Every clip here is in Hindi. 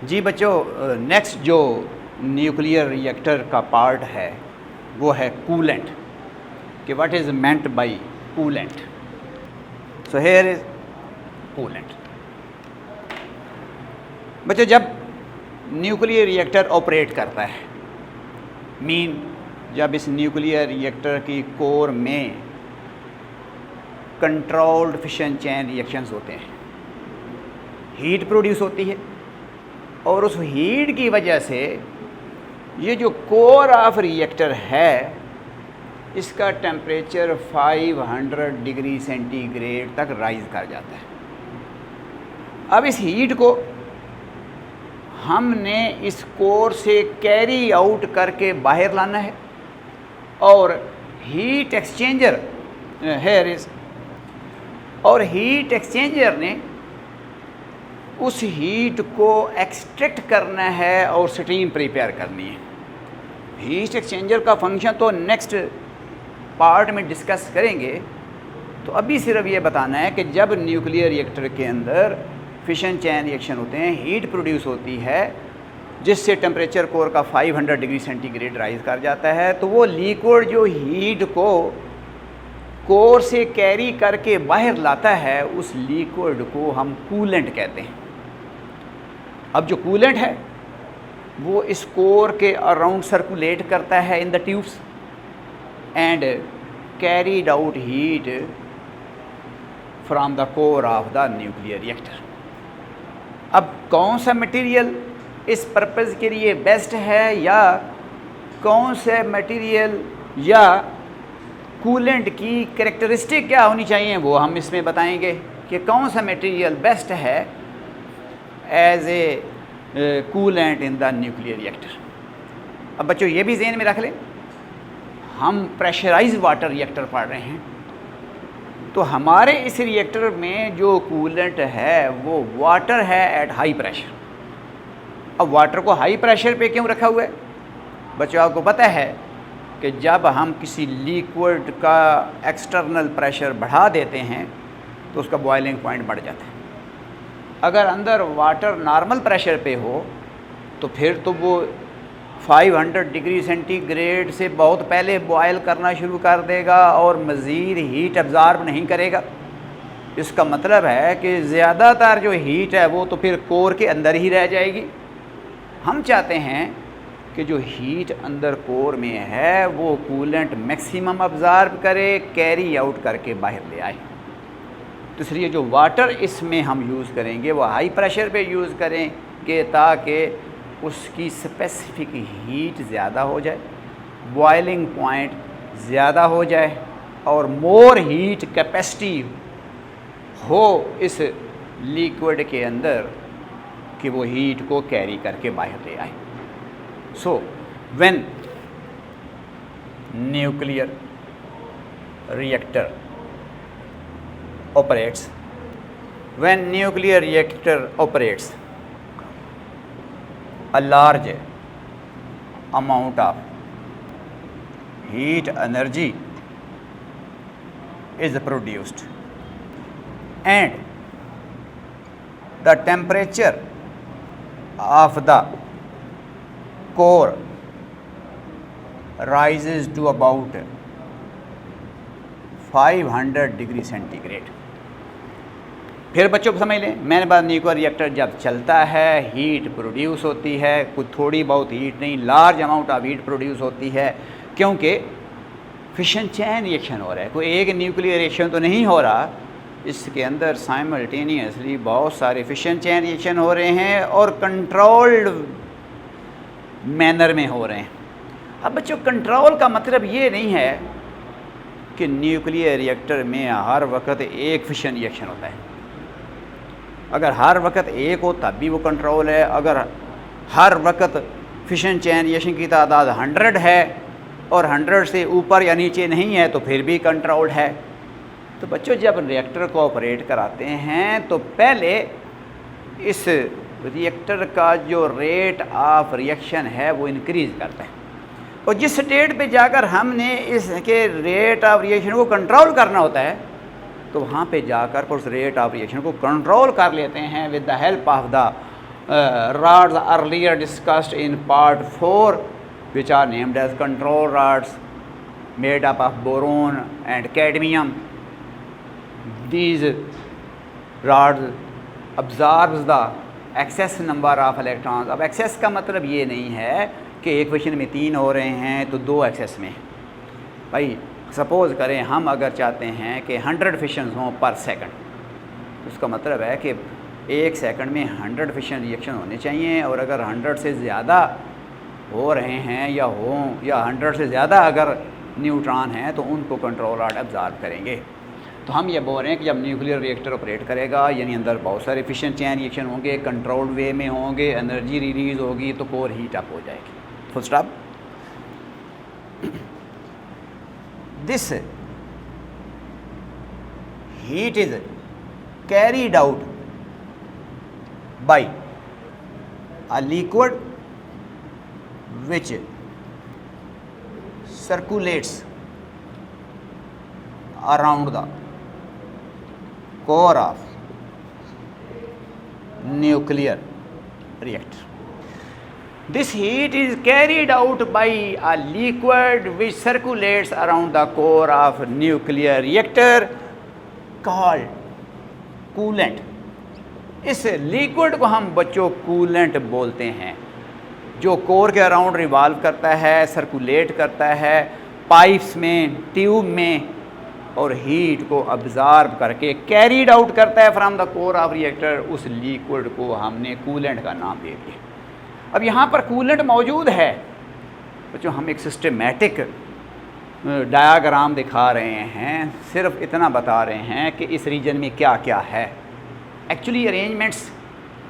जी बच्चों, नेक्स्ट जो न्यूक्लियर रिएक्टर का पार्ट है वो है कूलेंट कि what is meant by coolant. So here is coolant. बच्चों, जब न्यूक्लियर रिएक्टर ऑपरेट करता है जब इस न्यूक्लियर रिएक्टर की कोर में कंट्रोल्ड फिशन चेन रिएक्शंस होते हैं, हीट प्रोड्यूस होती है और उस हीट की वजह से ये जो कोर ऑफ रिएक्टर है इसका टेम्परेचर 500 डिग्री सेंटीग्रेड तक राइज कर जाता है। अब इस हीट को हमने इस कोर से कैरी आउट करके बाहर लाना है और हीट एक्सचेंजर हीट एक्सचेंजर ने उस हीट को एक्सट्रैक्ट करना है और स्टीम प्रिपेयर करनी है। हीट एक्सचेंजर का फंक्शन तो नेक्स्ट पार्ट में डिस्कस करेंगे, तो अभी सिर्फ ये बताना है कि जब न्यूक्लियर रिएक्टर के अंदर फिशन चैन रिएक्शन होते हैं, हीट प्रोड्यूस होती है जिससे टेम्परेचर कोर का 500 डिग्री सेंटीग्रेड राइज कर जाता है, तो वो लिक्विड जो हीट को कोर से कैरी करके बाहर लाता है उस लिक्विड को हम कूलेंट कहते हैं। अब जो कूलेंट है वो इस कोर के अराउंड सर्कुलेट करता है in the tubes and carried out heat from the core of the nuclear reactor. अब कौन सा मटेरियल इस पर्पज़ के लिए बेस्ट है या कौन से मटेरियल या कूलेंट की कैरेक्टरिस्टिक क्या होनी चाहिए वो हम इसमें बताएंगे कि कौन सा मटेरियल बेस्ट है as a coolant in the nuclear reactor. अब बच्चों ये भी ज़हन में रख लें, हम प्रेशराइज वाटर रिएक्टर पढ़ रहे हैं, तो हमारे इस रिएक्टर में जो कूलेंट है वो वाटर है एट हाई प्रेशर। अब वाटर को हाई प्रेशर पे क्यों रखा हुआ है? बच्चों आपको पता है कि जब हम किसी लिक्विड का एक्सटर्नल प्रेशर बढ़ा देते हैं तो उसका बॉइलिंग पॉइंट बढ़ जाता है। अगर अंदर वाटर नॉर्मल प्रेशर पे हो तो फिर तो वो 500 डिग्री सेंटीग्रेड से बहुत पहले बॉयल करना शुरू कर देगा और मज़ीद हीट अब्ज़ॉर्ब नहीं करेगा। इसका मतलब है कि ज़्यादातर जो हीट है वो तो फिर कोर के अंदर ही रह जाएगी। हम चाहते हैं कि जो हीट अंदर कोर में है वो कूलेंट मैक्सिमम अब्ज़ॉर्ब करे, कैरी आउट करके बाहर ले आए। तो इसलिए जो वाटर इसमें हम यूज़ करेंगे वो हाई प्रेशर पे यूज़ करेंगे ताकि उसकी स्पेसिफिक हीट ज़्यादा हो जाए, बॉइलिंग पॉइंट ज़्यादा हो जाए और मोर हीट कैपेसिटी हो इस लिक्विड के अंदर कि वो हीट को कैरी करके बाहर ले आए। So when nuclear reactor operates, a large amount of heat energy is produced and the temperature of the core rises to about 500 degree centigrade. फिर बच्चों को समझ लें, मैंने बात न्यूक्लियर रिएक्टर जब चलता है हीट प्रोड्यूस होती है, कुछ थोड़ी बहुत हीट नहीं, large amount of heat produce होती है क्योंकि फिशन चैन रिएक्शन हो रहा है। कोई एक न्यूक्लियर रिएक्शन तो नहीं हो रहा, इसके अंदर साइमल्टेनियसली बहुत सारे फिशन चैन रिएक्शन हो रहे हैं और कंट्रोल्ड मैनर में हो रहे हैं। अब बच्चों कंट्रोल का मतलब ये नहीं है कि न्यूक्लियर रिएक्टर में हर वक्त एक फिशन रिएक्शन होता है। अगर हर वक्त एक हो तब भी वो कंट्रोल है, अगर हर वक्त फिशन चैन रिएक्शन की तादाद 100 है और 100 से ऊपर या नीचे नहीं है तो फिर भी कंट्रोल्ड है। तो बच्चों जब रिएक्टर को ऑपरेट कराते हैं तो पहले इस रिएक्टर का जो रेट ऑफ रिएक्शन है वो इंक्रीज़ करता है और जिस स्टेट पे जाकर हमने इसके रेट ऑफ रिएक्शन को कंट्रोल करना होता है तो वहाँ पे जाकर उस रेट ऑफ रिएक्शन को कंट्रोल कर लेते हैं with the help of the rods earlier discussed in part 4, which are named as control rods made up of boron and cadmium. These rods absorbs the excess number of electrons. अब excess का मतलब ये नहीं है कि एक फिशन में 3 हो रहे हैं तो 2 excess में। भाई सपोज़ करें हम अगर चाहते हैं कि 100 फिशंस हों पर सेकंड, तो उसका मतलब है कि 1 सेकंड में 100 फिशन रिएक्शन होने चाहिए, और अगर 100 से ज़्यादा हो रहे हैं या 100 से ज़्यादा अगर न्यूट्रॉन हैं तो उनको कंट्रोल रॉड एब्जॉर्ब करेंगे। तो हम ये बोल रहे हैं कि जब न्यूक्लियर रिएक्टर ऑपरेट करेगा, यानी अंदर बहुत सारे फिशन चैन रिएक्शन होंगे, कंट्रोल्ड वे में होंगे, एनर्जी रिलीज़ होगी, तो कोर हीट अप हो जाएगी। Full stop. This heat is carried out by a liquid which circulates around the core of nuclear reactor. This heat is carried out by a liquid which circulates around the core of nuclear reactor called coolant. इस लिक्विड को हम बच्चों कूलेंट बोलते हैं, जो कोर के अराउंड रिवॉल्व करता है, सर्कुलेट करता है पाइप्स में, ट्यूब में, और हीट को अब्जॉर्ब करके कैरीड आउट करता है from the core of reactor. उस लिक्विड को हमने कूलेंट का नाम दे दिया। अब यहाँ पर कूलेंट मौजूद है बच्चों, हम एक सिस्टमेटिक डायाग्राम दिखा रहे हैं, सिर्फ इतना बता रहे हैं कि इस रीजन में क्या क्या है। एक्चुअली अरेंजमेंट्स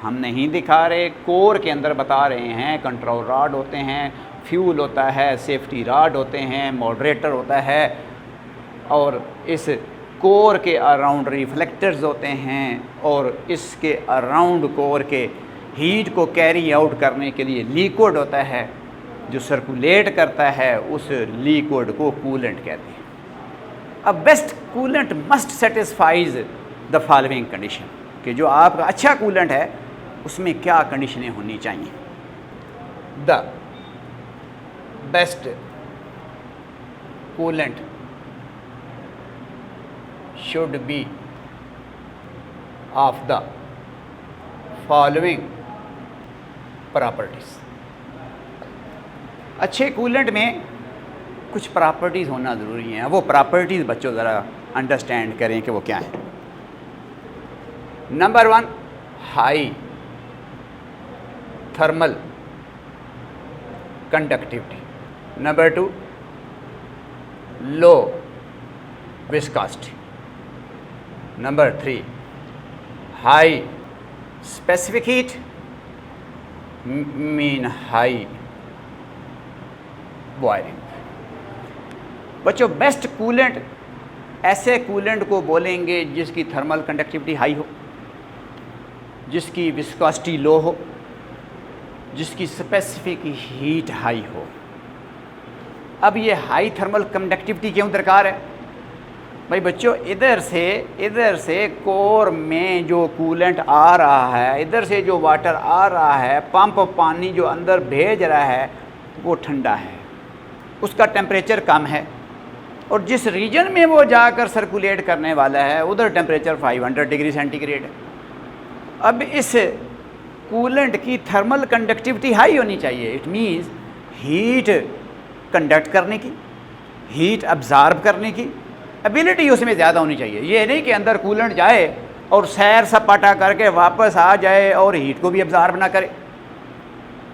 हम नहीं दिखा रहे, कोर के अंदर बता रहे हैं। कंट्रोल रॉड होते हैं, फ्यूल होता है, सेफ्टी रॉड होते हैं, मॉडरेटर होता है, और इस कोर के अराउंड रिफ्लेक्टर्स होते हैं, और इसके अराउंड कोर के हीट को कैरी आउट करने के लिए लिक्विड होता है जो सर्कुलेट करता है। उस लिक्विड को कूलेंट कहते हैं। अब best coolant must satisfies the following condition, कि जो आपका अच्छा कूलेंट है उसमें क्या कंडीशनें होनी चाहिए। The best coolant should be of the following properties. अच्छे कूलेंट में कुछ प्रॉपर्टीज़ होना ज़रूरी हैं। वो प्रॉपर्टीज़ बच्चों ज़रा अंडरस्टैंड करें कि वो क्या है। Number 1, high thermal conductivity. Number 2, low viscosity. Number 3, high specific heat mean high boiling. बच्चों बेस्ट कूलेंट ऐसे कूलेंट को बोलेंगे जिसकी थर्मल कंडक्टिविटी हाई हो, जिसकी विस्कोसिटी लो हो, जिसकी स्पेसिफिक हीट हाई हो। अब ये हाई थर्मल कंडक्टिविटी क्यों दरकार है? भाई बच्चों इधर से कोर में जो कूलेंट आ रहा है, इधर से जो वाटर आ रहा है, पंप पानी जो अंदर भेज रहा है वो ठंडा है, उसका टेम्परेचर कम है, और जिस रीजन में वो जाकर सर्कुलेट करने वाला है उधर टेम्परेचर 500 डिग्री सेंटीग्रेड है। अब इस कूलेंट की थर्मल कंडक्टिविटी हाई होनी चाहिए। इट मीन्स हीट कंडक्ट करने की, हीट अब्जॉर्ब करने की एबिलिटी उसमें ज़्यादा होनी चाहिए। ये नहीं कि अंदर कूलेंट जाए और सैर सपाटा करके वापस आ जाए और हीट को भी अब्जॉर्ब ना करे।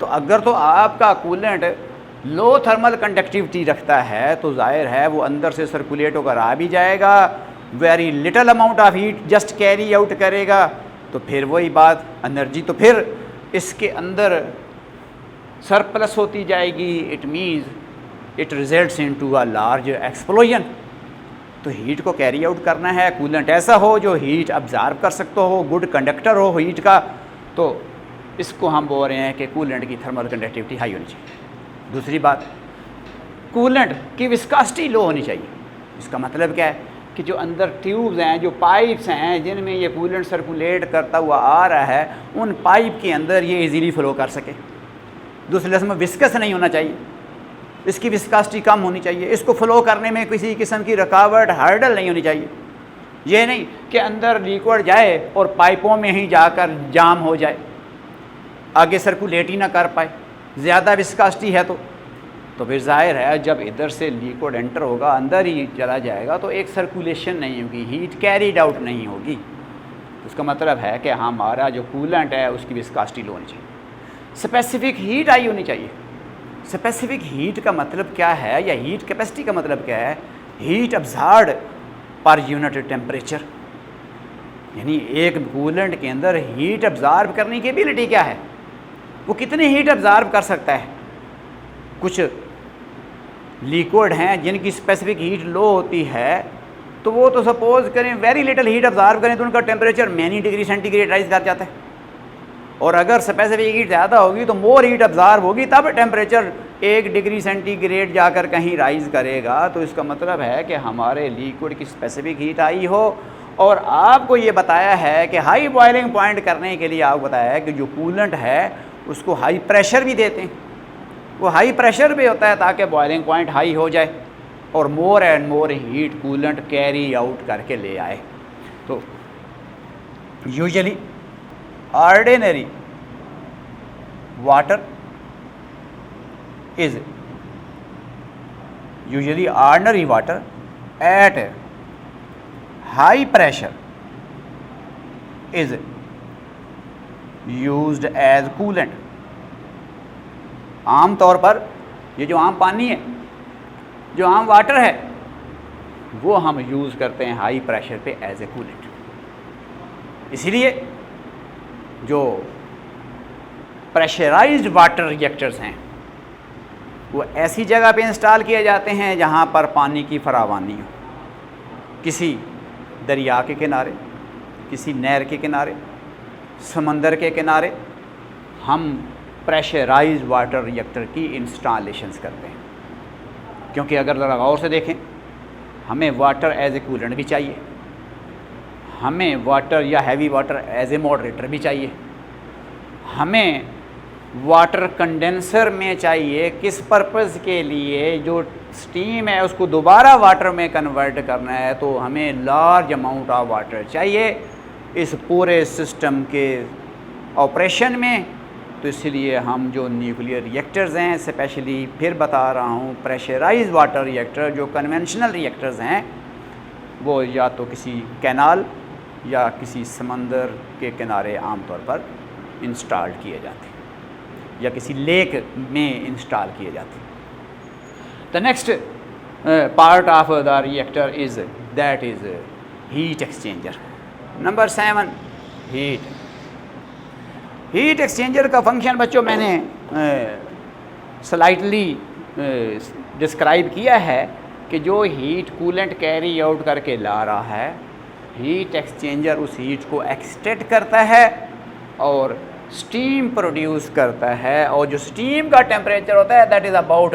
तो अगर तो आपका कूलेंट लो थर्मल कंडक्टिविटी रखता है तो जाहिर है वो अंदर से सर्कुलेट होकर आ भी जाएगा, very little amount of heat just carry out करेगा। तो फिर वही बात, एनर्जी तो फिर इसके अंदर सरप्लस होती जाएगी। It means it results into a large explosion. तो हीट को कैरी आउट करना है, कूलेंट ऐसा हो जो हीट अब्जॉर्ब कर सकता हो, गुड कंडक्टर हो हीट का, तो इसको हम बोल रहे हैं कि कूलेंट की थर्मल कंडक्टिविटी हाई होनी चाहिए। दूसरी बात, कूलेंट की विस्कोसिटी लो होनी चाहिए। इसका मतलब क्या है? कि जो अंदर ट्यूब्स हैं, जो पाइप्स हैं जिनमें ये कूलेंट सर्कुलेट करता हुआ आ रहा है, उन पाइप के अंदर ये इजीली फ़्लो कर सके। दूसरे लफ्ज़ में विस्कस नहीं होना चाहिए, इसकी विस्कासिटी कम होनी चाहिए, इसको फ़्लो करने में किसी किस्म की रुकावट, हर्डल नहीं होनी चाहिए। ये नहीं कि अंदर लिक्विड जाए और पाइपों में ही जाकर जाम हो जाए, आगे सर्कुलेट ही ना कर पाए। ज़्यादा विस्कासिटी है तो फिर ज़ाहिर है जब इधर से लिक्विड एंटर होगा अंदर ही चला जाएगा तो एक सर्कुलेशन नहीं होगी, हीट कैरीड आउट नहीं होगी। उसका मतलब है कि हमारा जो कूलेंट है उसकी विस्कासिटी लो होनी चाहिए, स्पेसिफिक हीट आई होनी चाहिए। स्पेसिफिक हीट का मतलब क्या है, या हीट कैपेसिटी का मतलब क्या है? Heat absorbed per unit temperature, यानी एक कूलेंट के अंदर हीट अब्जॉर्ब करने की एबिलिटी क्या है, वो कितनी हीट अब्जॉर्ब कर सकता है। कुछ लिक्विड हैं जिनकी स्पेसिफिक हीट लो होती है, तो वो तो सपोज़ करें वेरी लिटिल हीट अब्जॉर्ब करें तो उनका temperature many degree centigrade rise कर जाता है। और अगर स्पेसिफिक हीट ज़्यादा होगी तो मोर हीट अब्जॉर्ब होगी, तब टेम्परेचर 1 डिग्री सेंटीग्रेड जाकर कहीं राइज करेगा। तो इसका मतलब है कि हमारे लिक्विड की स्पेसिफिक हीट आई हो। और आपको ये बताया है कि हाई बॉइलिंग पॉइंट करने के लिए आपको बताया है कि जो कूलेंट है उसको हाई प्रेशर भी देते हैं, वो हाई प्रेशर भी होता है ताकि बॉइलिंग पॉइंट हाई हो जाए और more and more heat coolant carry out करके ले आए। तो usually ordinary water is at high pressure is used as coolant. आम तौर पर ये जो आम पानी है, जो आम वाटर है, वो हम यूज़ करते हैं हाई प्रेशर पे एज ए कूलेंट। इसीलिए जो प्रेशराइज्ड वाटर रिएक्टर्स हैं वो ऐसी जगह पे इंस्टॉल किए जाते हैं जहाँ पर पानी की फरावानी हो, किसी दरिया के किनारे, किसी नहर के किनारे, समंदर के किनारे हम प्रेशराइज्ड वाटर रिएक्टर की इंस्टॉलेशंस करते हैं। क्योंकि अगर ज़रा गौर से देखें, हमें वाटर एज ए कूलेंट भी चाहिए, हमें वाटर या heavy water as a moderator भी चाहिए, हमें वाटर कंडेंसर में चाहिए। किस पर्पज़ के लिए? जो स्टीम है उसको दोबारा वाटर में कन्वर्ट करना है, तो हमें लार्ज अमाउंट ऑफ वाटर चाहिए इस पूरे सिस्टम के ऑपरेशन में। तो इसलिए हम जो न्यूक्लियर रिएक्टर्स हैं, स्पेशली फिर बता रहा हूँ प्रेशराइज्ड वाटर रिएक्टर, जो कन्वेंशनल रिएक्टर्स हैं, वो या तो किसी कैनाल या किसी समंदर के किनारे आमतौर पर इंस्टॉल किए जाते हैं या किसी लेक में इंस्टॉल किए जाते हैं। The next part of the reactor is that is heat exchanger. Number 7, heat exchanger का फंक्शन बच्चों मैंने स्लाइटली डिस्क्राइब किया है कि जो हीट कूलेंट कैरी आउट करके ला रहा है, हीट एक्सचेंजर उस हीट को एक्सट्रैक्ट करता है और स्टीम प्रोड्यूस करता है। और जो स्टीम का टेम्परेचर होता है that is about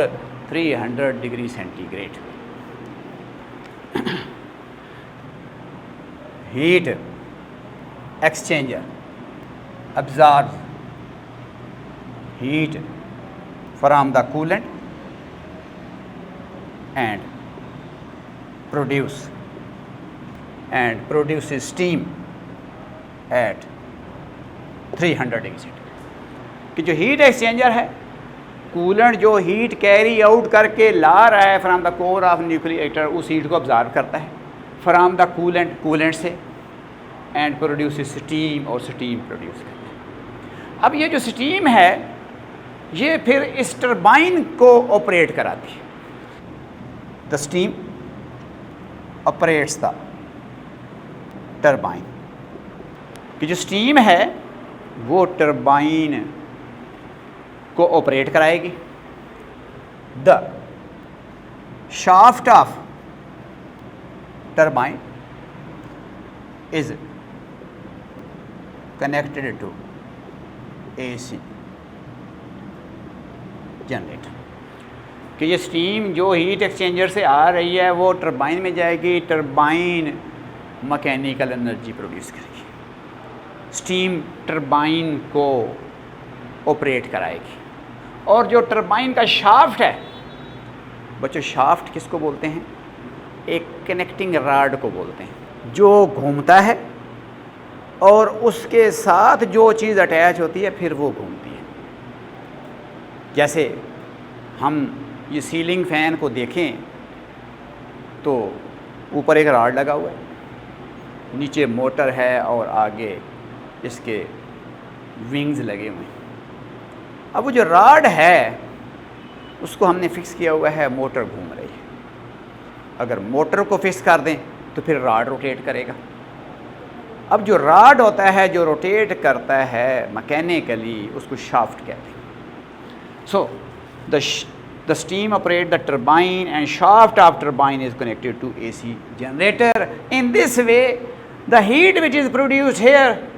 300 degree centigrade. Heat exchanger absorbs heat from the coolant and produces steam at 300 degree centigrade. कि जो हीट एक्सचेंजर है, कूलेंट जो हीट कैरी आउट करके ला रहा है from the core of nuclear reactor, उस हीट को ऑब्जॉर्व करता है फ्रॉम द कूलेंट से एंड प्रोड्यूसेस स्टीम, और स्टीम प्रोड्यूस करता है। अब ये जो स्टीम है ये फिर इस टरबाइन को ऑपरेट कराती है। The steam operates the turbine. कि जो स्टीम है वो टरबाइन को ऑपरेट कराएगी। The shaft of turbine is connected to AC generator. कि ये स्टीम जो हीट एक्सचेंजर से आ रही है वो टरबाइन में जाएगी, टरबाइन मैकेनिकल एनर्जी प्रोड्यूस करेगी, स्टीम टरबाइन को ऑपरेट कराएगी। और जो टरबाइन का शाफ्ट है बच्चों, शाफ्ट किसको बोलते हैं? एक कनेक्टिंग राड को बोलते हैं, जो घूमता है और उसके साथ जो चीज़ अटैच होती है फिर वो घूमती है। जैसे हम ये सीलिंग फ़ैन को देखें तो ऊपर एक राड लगा हुआ है, नीचे मोटर है और आगे इसके विंग्स लगे हुए हैं। अब वो जो राड है उसको हमने फ़िक्स किया हुआ है, मोटर घूम रही है। अगर मोटर को फिक्स कर दें तो फिर राड रोटेट करेगा। अब जो राड होता है जो रोटेट करता है मैकेनिकली, उसको शाफ्ट कहते हैं। So the steam operate the turbine and shaft of turbine is connected to AC generator. In this way the heat which is produced here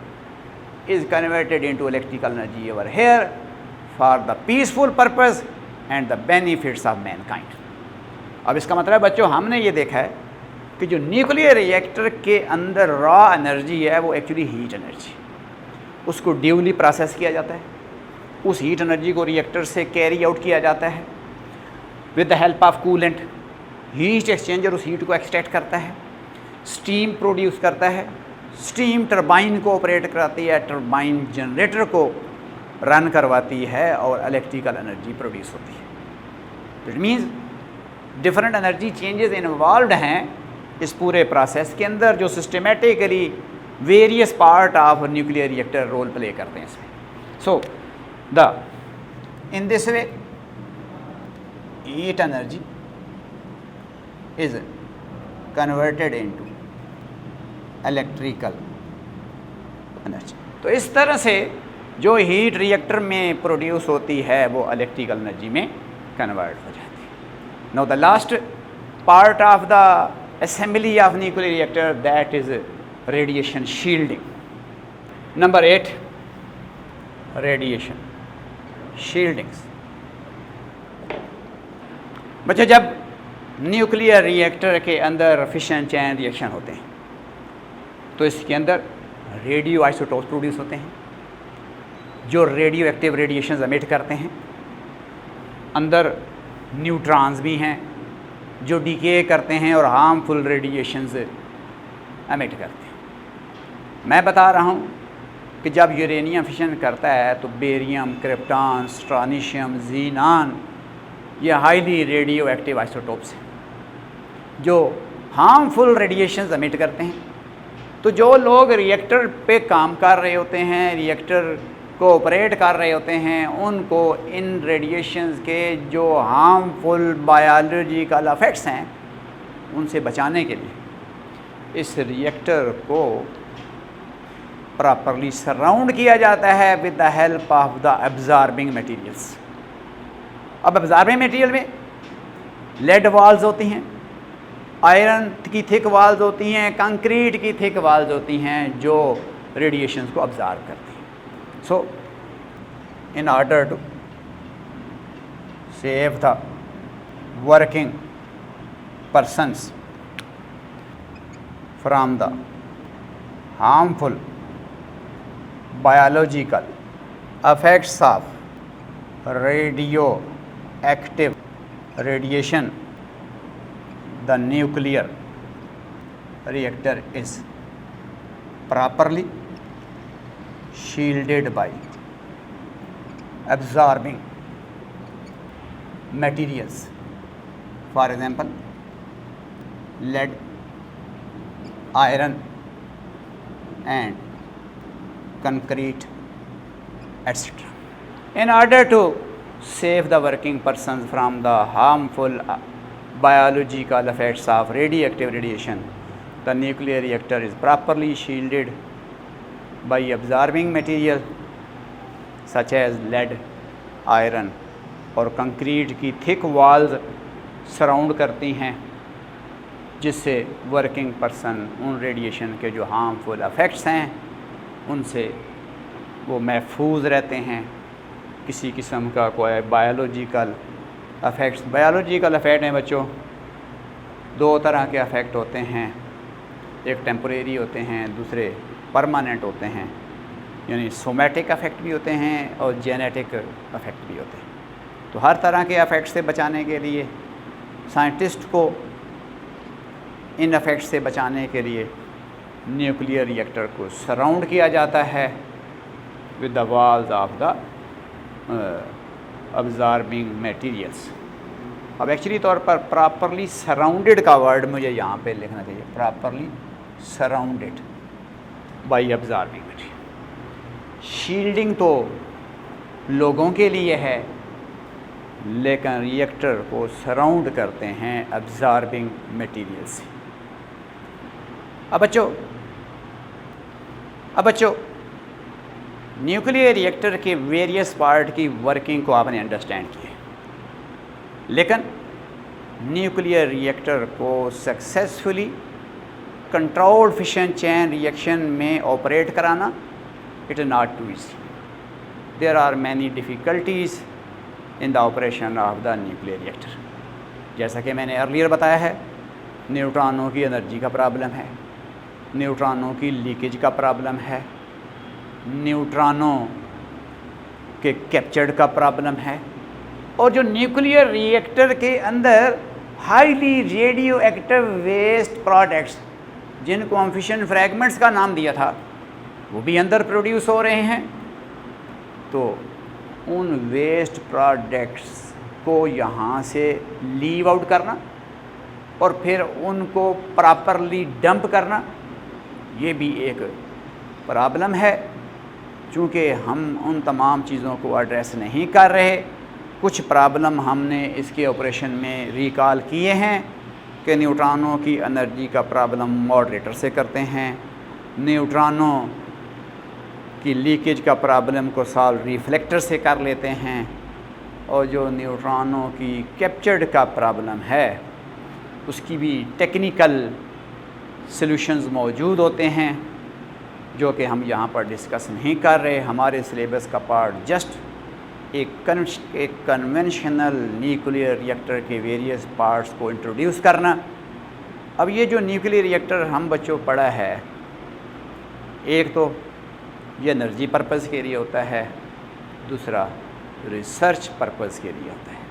is converted into electrical energy over here for the peaceful purpose and the benefits of mankind। अब इसका मतलब बच्चों हमने ये देखा है कि जो न्यूक्लियर रिएक्टर के अंदर रॉ एनर्जी है वो एक्चुअली हीट एनर्जी, उसको ड्यूली प्रोसेस किया जाता है, उस हीट एनर्जी को रिएक्टर से कैरी आउट किया जाता है with the help of coolant. Heat exchanger उस हीट को एक्सट्रैक्ट करता है, स्टीम प्रोड्यूस करता है, स्टीम टरबाइन को ऑपरेट कराती है, टरबाइन जनरेटर को रन करवाती है और इलेक्ट्रिकल एनर्जी प्रोड्यूस होती है। It means different energy changes involve हैं इस पूरे प्रोसेस के अंदर, जो systematically various part of nuclear reactor role play करते हैं इसमें। So in this way heat energy is converted into electrical energy. तो इस तरह से जो हीट रिएक्टर में प्रोड्यूस होती है वो इलेक्ट्रिकल एनर्जी में कन्वर्ट हो जाती है। Now the last part of the assembly of nuclear reactor, that is radiation shielding. Number 8 radiation shieldings. बच्चों जब न्यूक्लियर रिएक्टर के अंदर फिशन चैन रिएक्शन होते हैं तो इसके अंदर रेडियो आइसोटोप्स प्रोड्यूस होते हैं जो रेडियो एक्टिव रेडिएशंस एमिट करते हैं। अंदर न्यूट्रॉन्स भी हैं जो डीके करते हैं और हार्मफुल रेडिएशंस एमिट करते हैं। मैं बता रहा हूँ कि जब यूरेनियम फिशन करता है तो बेरियम, क्रिप्टॉन, स्ट्रोनिशियम, ज़ीनान, ये हाईली रेडियो एक्टिव आइसोटोप्स हैं जो हार्मफुल रेडिएशंस एमिट करते हैं। तो जो लोग रिएक्टर पे काम कर रहे होते हैं, रिएक्टर को ऑपरेट कर रहे होते हैं, उनको इन रेडिएशंस के जो हार्मफुल बायोलॉजिकल इफेक्ट्स हैं उनसे बचाने के लिए इस रिएक्टर को प्रॉपरली सराउंड किया जाता है with the help of the absorbing materials. अब एब्जॉर्बिंग मटेरियल में लेड वॉल्स होती हैं, आयरन की थिक वाल्स होती हैं, कंक्रीट की थिक वाल्स होती हैं जो रेडिएशंस को ऑब्जर्व करती हैं। So in order to save the working persons from the harmful biological effects of radioactive radiation, the nuclear reactor is properly shielded by absorbing materials, for example lead, iron and concrete, etc. In order to save the working persons from the harmful biological effects of radioactive radiation, the nuclear reactor is properly shielded by absorbing material such as lead, iron और कंक्रीट की थिक वॉल्स सराउंड करती हैं जिससे वर्किंग पर्सन उन रेडिएशन के जो हार्मफुल इफ़ेक्ट्स हैं उनसे वो महफूज रहते हैं, किसी किस्म का कोई बायोलॉजिकल अफेक्ट्स, बायोलॉजिकल अफेक्ट हैं बच्चों, दो तरह के अफेक्ट होते हैं, एक टेम्परेरी होते हैं, दूसरे परमानेंट होते हैं, यानी सोमैटिक अफेक्ट भी होते हैं और जेनेटिक अफेक्ट भी होते हैं। तो हर तरह के अफेक्ट से बचाने के लिए साइंटिस्ट को इन अफेक्ट से बचाने के लिए न्यूक्लियर रिएक्टर को सराउंड किया जाता है with the walls of the absorbing materials. अब एक्चुअली तौर पर प्रॉपरली सराउंडेड का वर्ड मुझे यहाँ पे लिखना चाहिए, properly surrounded by absorbing material. Shielding तो लोगों के लिए है, लेकिन रिएक्टर को सराउंड करते हैं अब्जॉर्बिंग मटेरियल से। अब बच्चों न्यूक्लियर रिएक्टर के वेरियस पार्ट की वर्किंग को आपने अंडरस्टैंड किया, लेकिन न्यूक्लियर रिएक्टर को successfully controlled fission chain reaction में ऑपरेट कराना it is not too easy. There are many difficulties in the operation of the nuclear reactor. जैसा कि मैंने अर्लियर बताया है, न्यूट्रॉनों की एनर्जी का प्रॉब्लम है, न्यूट्रॉनों की लीकेज का प्रॉब्लम है, न्यूट्रॉनों के कैप्चर्ड का प्रॉब्लम है, और जो न्यूक्लियर रिएक्टर के अंदर highly radioactive waste products, जिनको हम फिशन फ्रैगमेंट्स का नाम दिया था, वो भी अंदर प्रोड्यूस हो रहे हैं। तो उन वेस्ट प्रोडक्ट्स को यहाँ से लीव आउट करना और फिर उनको प्रॉपरली डंप करना, ये भी एक प्रॉब्लम है। चूँकि हम उन तमाम चीज़ों को एड्रेस नहीं कर रहे, कुछ प्रॉब्लम हमने इसके ऑपरेशन में रिकॉल किए हैं कि न्यूट्रॉनों की एनर्जी का प्रॉब्लम मॉडरेटर से करते हैं, न्यूट्रॉनों की लीकेज का प्रॉब्लम को सॉल्व रिफ्लेक्टर से कर लेते हैं, और जो न्यूट्रॉनों की कैप्चर्ड का प्रॉब्लम है उसकी भी टेक्निकल सॉल्यूशन्स मौजूद होते हैं, जो कि हम यहाँ पर डिस्कस नहीं कर रहे। हमारे सिलेबस का पार्ट जस्ट एक कन्वेंशनल न्यूक्लियर रिएक्टर के वेरियस पार्ट्स को इंट्रोड्यूस करना। अब ये जो न्यूक्लियर रिएक्टर हम बच्चों पढ़ा है, एक तो ये एनर्जी पर्पज़ के लिए होता है, दूसरा रिसर्च पर्पज़ के लिए होता है।